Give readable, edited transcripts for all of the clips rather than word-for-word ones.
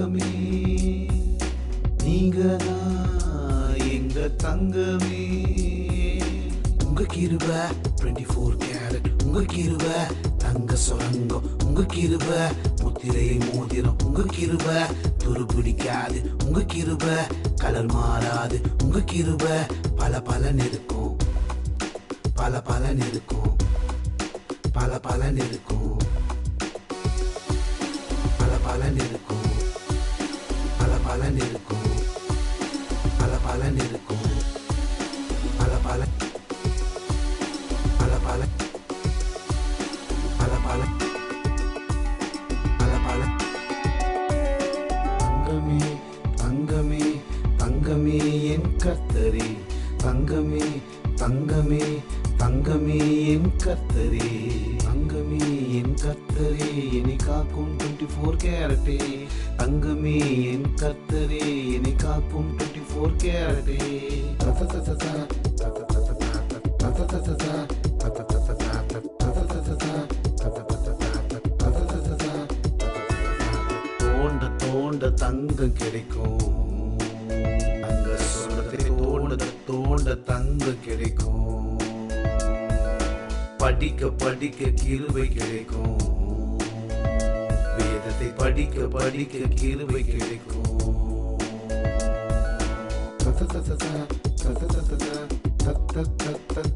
தங்கமே நீங்கதான் எங்க தங்கமே. உங்க கிருபை 24 கேரட், உங்க கிருபை தங்க சுரங்கம், உங்க கிருபை முத்திரை மோதிரம், உங்க கிருபை துருபிடிக்காது, உங்க கிருபை கலர் மாறாது, உங்க கிருபை பல பலன் இருக்கும், பல பலன் இருக்கும், பல பலன் இருக்கும், பல பலன் இருக்கும், பல பலன் இருக்கும், பல பலன் இருக்கும், பல பலன் பல பலன் பல பலன் பல பலன். தங்கமே தங்கமே தங்கமே என் கர்த்தரே, தங்கமே தங்கமே தங்கமே என் கர்த்தரே, தங்கமே என் கர்த்தரே என்னை காக்கும் 24 கேரட்டே, தங்கமே என் கர்த்தரே என்னை காக்கும் 24 கேரட்டே. தோண்ட தோண்ட தங்கம் கிடைக்கும், தங்க சொந்தத்தை தோண்ட தோண்ட தங்கம் கிடைக்கும், படிக்க படிக்க கிருபை கிடைக்கும், வேதத்தை படிக்க படிக்க கிருபை கிடைக்கும்.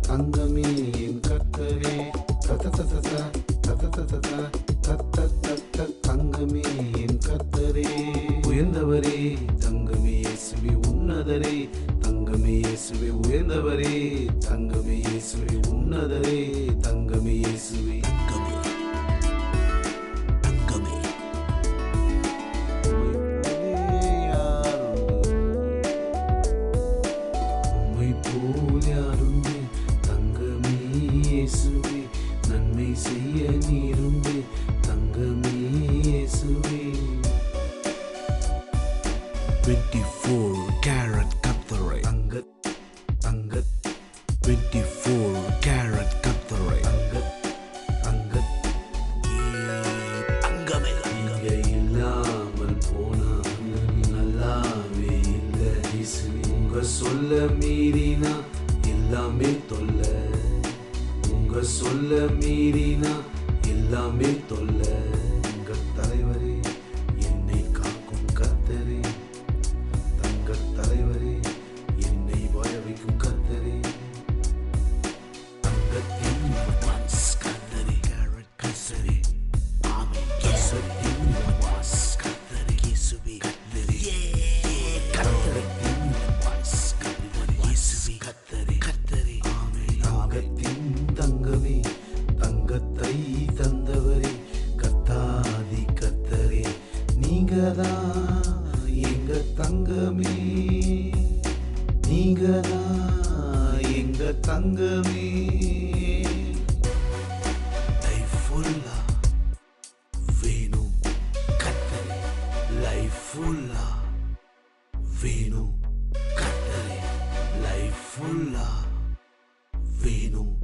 தங்கமே என் கர்த்தரே, தங்கமே என் கர்த்தரே, உயர்ந்தவரே தங்கமே இயேசுவே உன்னதரே, தங்கமே இயேசுவே உயர்ந்தவரே, தங்கமே இயேசுவே உன்னதரே, தங்கமே இயேசுவே தங்கமே உம்மை போல் யாருண்டு, தங்கமே இயேசுவே நன்மை செய்ய நீருண்டு, தங்கமே இயேசுவே. 24 carat கர்த்தரே, தங்க தங்க 24 carat கர்த்தரே, தங்க தங்க தங்கமே நீங்க இல்லாமல் போனா நல்லாவே இல்லை இயேசுவே. உங்க சொல்ல மீறினா எல்லாமே தொல்ல, உங்க சொல்ல மீறினா எல்லாமே தொல்ல. உங்க தலைவரே என்னை காக்கும் கர்த்தரே, தங்க தலைவரே என்னை வாழ வைக்கும் கர்த்தரே, தங்கத்தின் once கர்த்தரே, carat கர்த்தரே, ஆமென் கர்த்தத்தின் வாஸ் கர்த்தரே, இயேசுவே கர்த்தரே, கர்த்தத்தின் வாஸ் கர்த்தரே, இயேசுவே கர்த்தரே, கர்த்தரே, ஆமென் தங்கத்தின் தங்கமே தங்கத்தை தந்தவரே, கர்த்தாதி கர்த்தரே நீங்கதான் எங்க தங்கமே, நீங்கதான் எங்க தங்கமே. லைஃப் ஃபுல்லா வேணும் கர்த்தரே, லைஃப் ஃபுல்லா வேணும் கர்த்தரே, லைஃப் ஃபுல்லா வேணும்